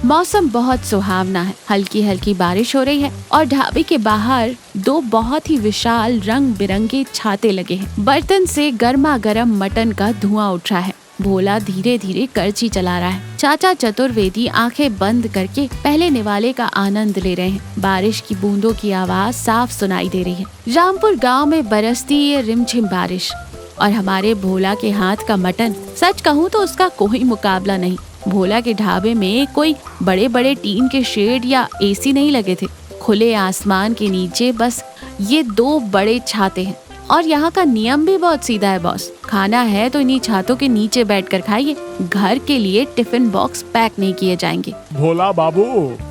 मौसम बहुत सुहावना है, हल्की हल्की बारिश हो रही है और ढाबे के बाहर दो बहुत ही विशाल रंग बिरंगे छाते लगे हैं। बर्तन से गर्मा गर्म मटन का धुआं उठ रहा है। भोला धीरे धीरे करछी चला रहा है। चाचा चतुर्वेदी आंखें बंद करके पहले निवाले का आनंद ले रहे हैं। बारिश की बूंदों की आवाज साफ सुनाई दे रही है। रामपुर गांव में बरसती ये रिमझिम बारिश और हमारे भोला के हाथ का मटन, सच कहूँ तो उसका कोई मुकाबला नहीं। भोला के ढाबे में कोई बड़े बड़े टीन के शेड या एसी नहीं लगे थे। खुले आसमान के नीचे बस ये दो बड़े छाते हैं और यहाँ का नियम भी बहुत सीधा है बॉस। खाना है तो इन्हीं छातों के नीचे बैठकर खाइए। घर के लिए टिफिन बॉक्स पैक नहीं किए जाएंगे। भोला बाबू,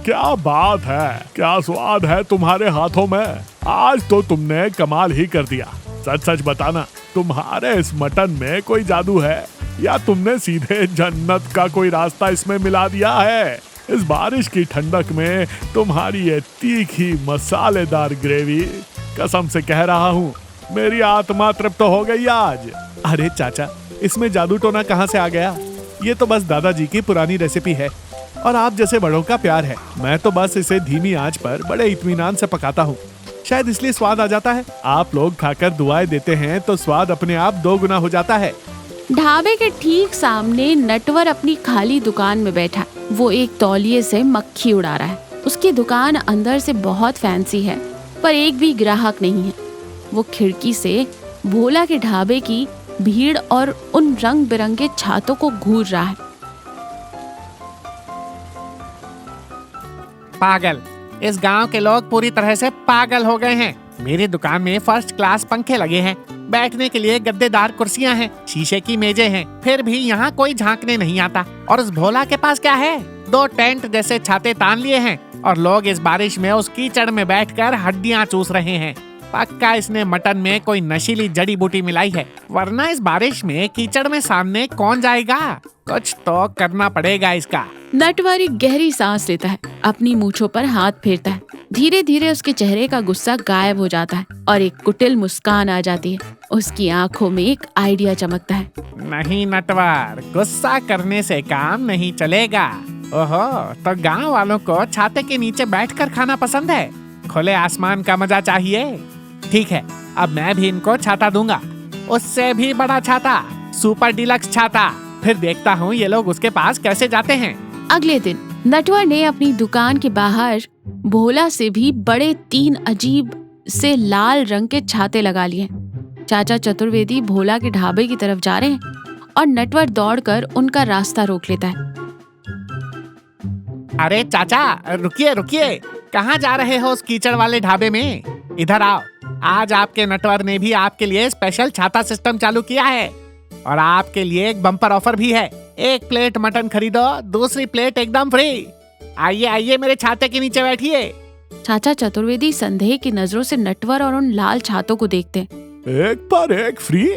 क्या बात है, क्या स्वाद है तुम्हारे हाथों में। आज तो तुमने कमाल ही कर दिया। सच सच बताना, तुम्हारे इस मटन में कोई जादू है या तुमने सीधे जन्नत का कोई रास्ता इसमें मिला दिया है। इस बारिश की ठंडक में तुम्हारी ये तीखी मसालेदार ग्रेवी, कसम से कह रहा हूँ मेरी आत्मा तृप्त हो गई आज। अरे चाचा, इसमें जादू टोना कहाँ से आ गया? ये तो बस दादाजी की पुरानी रेसिपी है और आप जैसे बड़ों का प्यार है। मैं तो बस इसे धीमी आंच पर बड़े इत्मीनान से पकाता हूँ, शायद इसलिए स्वाद आ जाता है। आप लोग खाकर दुआएं देते हैं तो स्वाद अपने आप 2 गुना हो जाता है। ढाबे के ठीक सामने नटवर अपनी खाली दुकान में बैठा। वो एक तौलिए से मक्खी उड़ा रहा है। उसकी दुकान अंदर से बहुत फैंसी है पर एक भी ग्राहक नहीं है। वो खिड़की से भोला के ढाबे की भीड़ और उन रंग बिरंगे छातों को घूर रहा है। पागल, इस गांव के लोग पूरी तरह से पागल हो गए हैं। मेरी दुकान में फर्स्ट क्लास पंखे लगे हैं, बैठने के लिए गद्देदार कुर्सियां हैं, शीशे की मेजें हैं, फिर भी यहाँ कोई झांकने नहीं आता। और उस भोला के पास क्या है? 2 टेंट जैसे छाते तान लिए हैं और लोग इस बारिश में उस कीचड़ में बैठकर हड्डियां चूस रहे हैं। पक्का इसने मटन में कोई नशीली जड़ी बूटी मिलाई है, वरना इस बारिश में कीचड़ में सामने कौन जाएगा? कुछ तो करना पड़ेगा इसका। नटवर एक गहरी सांस लेता है, अपनी मूंछों पर हाथ फेरता है। धीरे धीरे उसके चेहरे का गुस्सा गायब हो जाता है और एक कुटिल मुस्कान आ जाती है। उसकी आंखों में एक आइडिया चमकता है। नहीं नटवर, गुस्सा करने से काम नहीं चलेगा। ओहो, तो गांव वालों को छाते के नीचे बैठकर खाना पसंद है, खुले आसमान का मजा चाहिए। ठीक है, अब मैं भी इनको छाता दूंगा, उससे भी बड़ा छाता, सुपर डिलक्स छाता। फिर देखता हूँ ये लोग उसके पास कैसे जाते हैं। अगले दिन नटवर ने अपनी दुकान के बाहर भोला से भी बड़े 3 अजीब से लाल रंग के छाते लगा लिए। चाचा चतुर्वेदी भोला के ढाबे की तरफ जा रहे हैं और नटवर दौड़कर उनका रास्ता रोक लेता है। अरे चाचा, रुकिए रुकिए, कहाँ जा रहे हो उस कीचड़ वाले ढाबे में? इधर आओ, आज आपके नटवर ने भी आपके लिए स्पेशल छाता सिस्टम चालू किया है और आपके लिए एक बम्पर ऑफर भी है। 1 प्लेट मटन खरीदो, दूसरी प्लेट एकदम फ्री। आइए आइए, मेरे छाते के नीचे बैठिए। चाचा चतुर्वेदी संदेह की नजरों से नटवर और उन लाल छातों को देखते हैं। 1 पर 1 फ्री?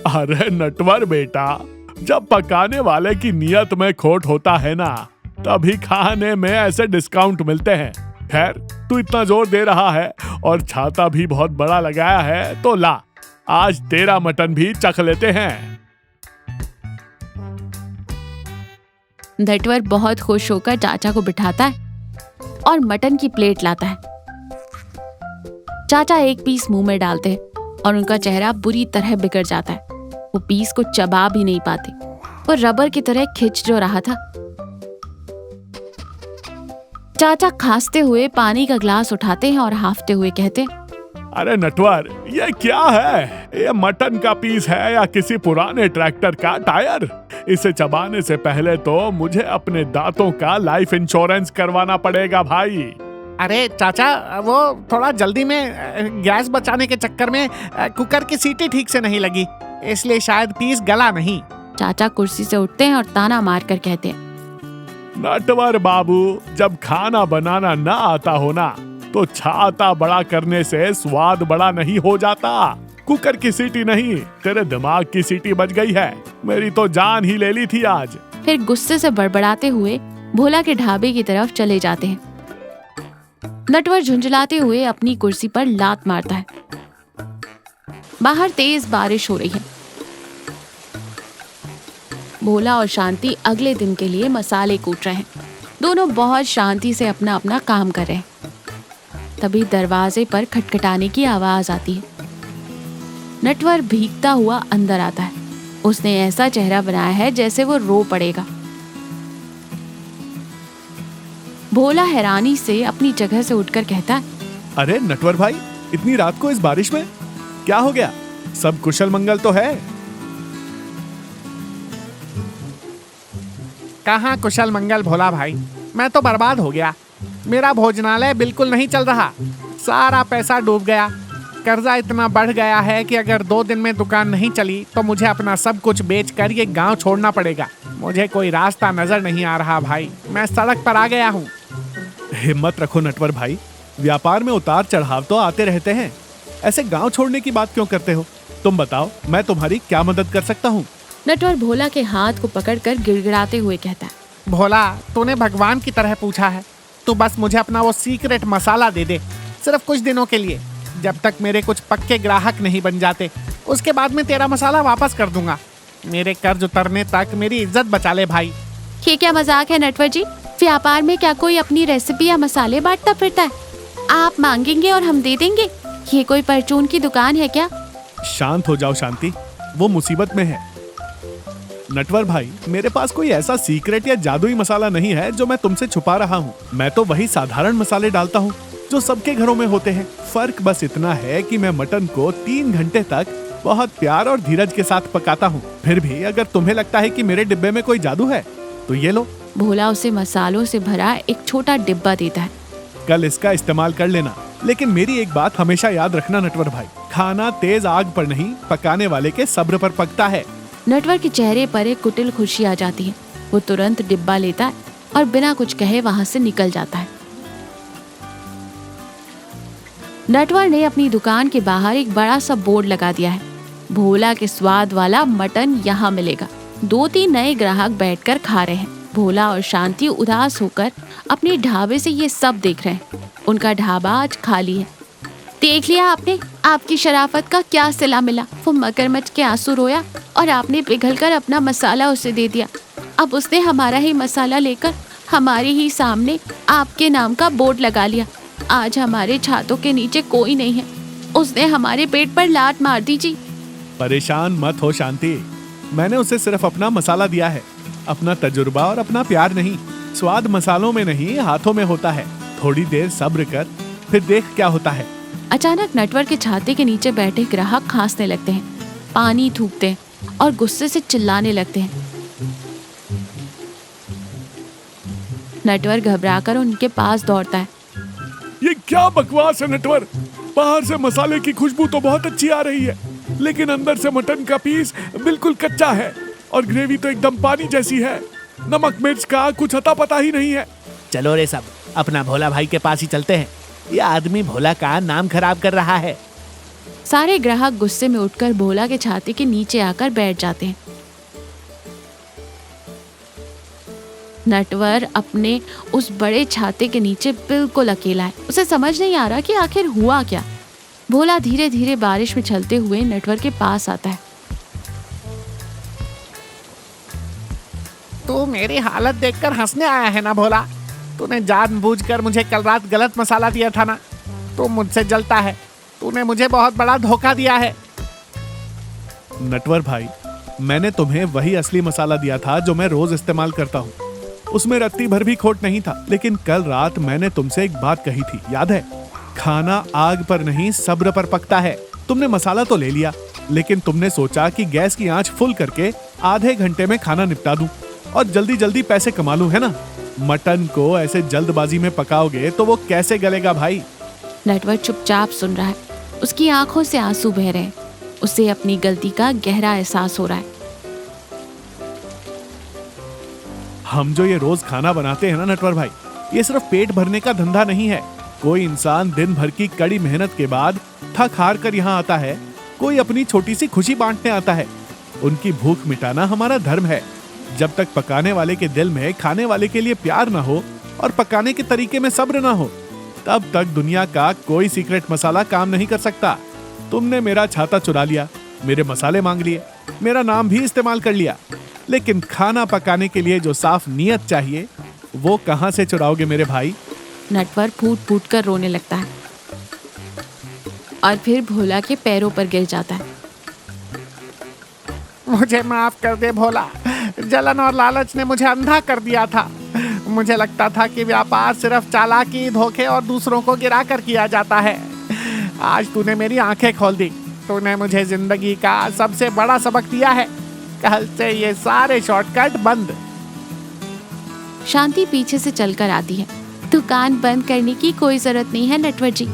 अरे नटवर बेटा, जब पकाने वाले की नियत में खोट होता है ना, तभी खाने में ऐसे डिस्काउंट मिलते हैं। खैर, तू इतना जोर दे रहा है और छाता भी बहुत बड़ा लगाया है, तो ला, आज तेरा मटन भी चख लेते हैं। नटवर बहुत खुश होकर चाचा को बिठाता है और मटन की प्लेट लाता है। चाचा एक पीस मुंह में डालते हैं और उनका चेहरा बुरी तरह बिगड़ जाता है। वो पीस को चबा भी नहीं पाते, वो रबर की तरह खिंच जो रहा था। चाचा खांसते हुए पानी का ग्लास उठाते हैं और हांफते हुए कहते हैं, अरे नटवर, ये क्या है? ये मटन का पीस है या किसी पुराने ट्रैक्टर का टायर? इसे चबाने से पहले तो मुझे अपने दांतों का लाइफ इंश्योरेंस करवाना पड़ेगा भाई। अरे चाचा, वो थोड़ा जल्दी में गैस बचाने के चक्कर में कुकर की सीटी ठीक से नहीं लगी, इसलिए शायद पीस गला नहीं। चाचा कुर्सी से उठते हैं और ताना मारकर कहते हैं, नटवर बाबू, जब खाना बनाना ना आता हो ना, तो छाता बड़ा करने से स्वाद बड़ा नहीं हो जाता। कुकर की सीटी नहीं, तेरे दिमाग की सीटी बज गई है। मेरी तो जान ही ले ली थी आज। फिर गुस्से से बड़बड़ाते हुए भोला के ढाबे की तरफ चले जाते हैं। नटवर झुंझलाते हुए अपनी कुर्सी पर लात मारता है। बाहर तेज बारिश हो रही है। भोला और शांति अगले दिन के लिए मसाले कूट रहे हैं। दोनों बहुत शांति से अपना अपना काम कर रहे हैं। तभी दरवाजे पर खटखटाने की आवाज आती है। नटवर भीगता हुआ अंदर आता है। उसने ऐसा चेहरा बनाया है जैसे वो रो पड़ेगा। भोला हैरानी से अपनी जगह से उठकर कहता है, अरे नटवर भाई, इतनी रात को इस बारिश में क्या हो गया? सब कुशल मंगल तो है? कहाँ कुशल मंगल भोला भाई, मैं तो बर्बाद हो गया। मेरा भोजनालय बिल्कुल नहीं चल रहा, सारा पैसा डूब गया। कर्जा इतना बढ़ गया है कि अगर 2 दिन में दुकान नहीं चली तो मुझे अपना सब कुछ बेचकर ये गांव छोड़ना पड़ेगा। मुझे कोई रास्ता नजर नहीं आ रहा भाई, मैं सड़क पर आ गया हूँ। हिम्मत रखो नटवर भाई, व्यापार में उतार चढ़ाव तो आते रहते हैं। ऐसे गांव छोड़ने की बात क्यों करते हो? तुम बताओ, मैं तुम्हारी क्या मदद कर सकता हूँ? नटवर भोला के हाथ को पकड़कर गिड़गिड़ाते हुए कहता है, भोला, तूने भगवान की तरह पूछा है। तू बस मुझे अपना वो सीक्रेट मसाला दे दे, सिर्फ कुछ दिनों के लिए, जब तक मेरे कुछ पक्के ग्राहक नहीं बन जाते। उसके बाद मैं तेरा मसाला वापस कर दूंगा। मेरे कर्ज उतरने तक मेरी इज्जत बचा ले भाई। ये क्या मजाक है नटवर जी? व्यापार में क्या कोई अपनी रेसिपी या मसाले बांटता फिरता है? आप मांगेंगे और हम दे देंगे? ये कोई परचून की दुकान है क्या? शांत हो जाओ शांति, वो मुसीबत में है। नटवर भाई, मेरे पास कोई ऐसा सीक्रेट या जादुई मसाला नहीं है जो मैं तुमसे छुपा रहा हूँ। मैं तो वही साधारण मसाले डालता हूँ जो सबके घरों में होते हैं। फर्क बस इतना है कि मैं मटन को 3 घंटे तक बहुत प्यार और धीरज के साथ पकाता हूँ। फिर भी अगर तुम्हें लगता है कि मेरे डिब्बे में कोई जादू है तो ये लो। भोला उसे मसालों से भरा एक छोटा डिब्बा देता है। कल इसका इस्तेमाल कर लेना, लेकिन मेरी एक बात हमेशा याद रखना नटवर भाई, खाना तेज आग पर नहीं, पकाने वाले के सब्र पर पकता है। नटवर के चेहरे पर एक कुटिल खुशी आ जाती है। वो तुरंत डिब्बा लेता है और बिना कुछ कहे वहां से निकल जाता है। नटवर ने अपनी दुकान के बाहर एक बड़ा सा बोर्ड लगा दिया है, भोला के स्वाद वाला मटन यहाँ मिलेगा। 2-3 नए ग्राहक बैठकर खा रहे हैं। भोला और शांति उदास होकर अपने ढाबे से ये सब देख रहे हैं। उनका ढाबा आज खाली है। देख लिया आपने, आपकी शराफत का क्या सिला मिला। वो मगरमच्छ के आंसू रोया और आपने पिघलकर अपना मसाला उसे दे दिया। अब उसने हमारा ही मसाला लेकर हमारे ही सामने आपके नाम का बोर्ड लगा लिया। आज हमारे छातों के नीचे कोई नहीं है। उसने हमारे पेट पर लात मार दी जी। परेशान मत हो शांति, मैंने उसे सिर्फ अपना मसाला दिया है, अपना तजुर्बा और अपना प्यार नहीं। स्वाद मसालों में नहीं, हाथों में होता है। थोड़ी देर सब्र कर, फिर देख क्या होता है। अचानक नटवर के छाते के नीचे बैठे ग्राहक खांसने लगते हैं, पानी थूकते हैं और गुस्से से चिल्लाने लगते हैं। नटवर घबराकर उनके पास दौड़ता है। ये क्या बकवास है नटवर? बाहर से मसाले की खुशबू तो बहुत अच्छी आ रही है, लेकिन अंदर से मटन का पीस बिल्कुल कच्चा है और ग्रेवी तो एकदम पानी जैसी है। नमक मिर्च का कुछ अता पता ही नहीं है। चलो रे सब, अपना भोला भाई के पास ही चलते हैं। ये आदमी भोला का नाम खराब कर रहा है। सारे ग्राहक गुस्से में उठकर भोला के छाते के नीचे आकर बैठ जाते हैं। नटवर अपने उस बड़े छाते के नीचे बिल्कुल अकेला है। उसे समझ नहीं आ रहा कि आखिर हुआ क्या। भोला धीरे धीरे बारिश में चलते हुए नटवर के पास आता है। तू मेरी हालत देखकर हंसने आया है ना भोला? तूने जानबूझकर मुझे कल रात गलत मसाला दिया था ना? तू मुझसे जलता है। तूने मुझे बहुत बड़ा धोखा दिया है। नटवर भाई, मैंने तुम्हें वही असली मसाला दिया था जो मैं रोज इस्तेमाल करता हूँ। उसमें रत्ती भर भी खोट नहीं था। लेकिन कल रात मैंने तुमसे एक बात कही थी, याद है? खाना आग पर नहीं, सब्र पर पकता है। तुमने मसाला तो ले लिया, लेकिन तुमने सोचा कि गैस की आंच फुल करके आधे घंटे में खाना निपटा दूं और जल्दी जल्दी पैसे कमा लूं, है ना? मटन को ऐसे जल्दबाजी में पकाओगे तो वो कैसे गलेगा भाई? नटवर चुपचाप सुन रहा है। उसकी आंखों से आंसू बह रहे हैं। उसे अपनी गलती का गहरा एहसास हो रहा है। हम जो ये रोज खाना बनाते हैं ना नटवर भाई, ये सिर्फ पेट भरने का धंधा नहीं है। कोई इंसान दिन भर की कड़ी मेहनत के बाद थक हार कर यहाँ आता है, कोई अपनी छोटी सी खुशी बांटने आता है। उनकी भूख मिटाना हमारा धर्म है। जब तक पकाने वाले के दिल में खाने वाले के लिए प्यार ना हो और पकाने के तरीके में सब्र ना हो, तब तक दुनिया का कोई सीक्रेट मसाला काम नहीं कर सकता। तुमने मेरा छाता चुरा लिया, मेरे मसाले मांग लिए, मेरा नाम भी इस्तेमाल कर लिया, लेकिन खाना पकाने के लिए जो साफ नीयत चाहिए वो कहाँ से चुराओगे मेरे भाई? नटवर फूट फूट कर रोने लगता है और फिर भोला के पैरों पर गिर जाता है। मुझे माफ कर दे भोला, जलन और लालच ने मुझे अंधा कर दिया था। मुझे लगता था कि व्यापार सिर्फ चालाकी, धोखे और दूसरों को गिरा कर किया जाता है। आज तूने मेरी आंखें खोल दी। तूने मुझे जिंदगी का सबसे बड़ा सबक दिया है। कल से ये सारे शॉर्टकट बंद। शांति पीछे से चलकर आती है। दुकान बंद करने की कोई जरूरत नहीं है नटवर जी।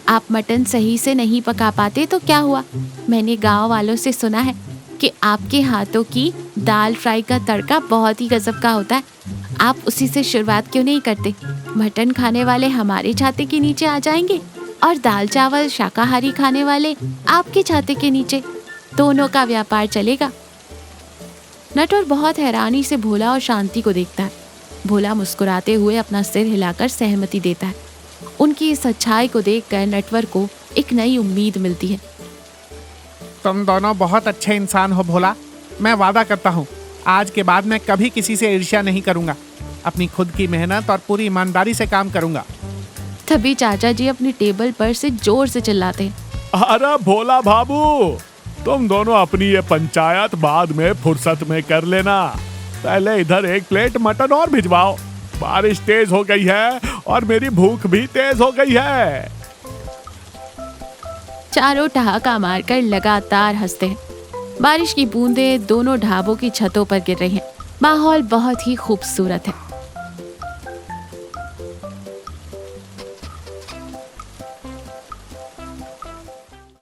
आप मटन सही से नहीं पका पाते तो क्या हुआ? मैंने गांव वालों से सुना है कि आपके हाथों की दाल फ्राई का तड़का बहुत ही गजब का होता है। आप उसी से शुरुआत क्यों नहीं करते? मटन खाने वाले हमारे छाते के नीचे आ जाएंगे और दाल चावल शाकाहारी खाने वाले आपके छाते के नीचे। दोनों का व्यापार चलेगा। नटवर बहुत हैरानी से भोला और शांति को देखता है। भोला मुस्कुराते हुए अपना सिर हिलाकर सहमति देता है। उनकी इस अच्छाई को देखकर नटवर को एक नई उम्मीद मिलती है। तुम दोनों बहुत अच्छे इंसान हो भोला। मैं वादा करता हूँ आज के बाद मैं कभी किसी से ईर्ष्या नहीं करूँगा। अपनी खुद की मेहनत और पूरी ईमानदारी से काम करूँगा। तभी चाचा जी अपनी टेबल पर से जोर से चिल्लाते हैं। अरे भोला बाबू, तुम दोनों अपनी ये पंचायत बाद में फुर्सत में कर लेना। पहले इधर एक प्लेट मटन और भिजवाओ। बारिश तेज हो गई है और मेरी भूख भी तेज हो गई है। चारों ठहाका मारकर लगातार हंसते हैं। बारिश की बूंदें दोनों ढाबों की छतों पर गिर रही हैं। माहौल बहुत ही खूबसूरत है।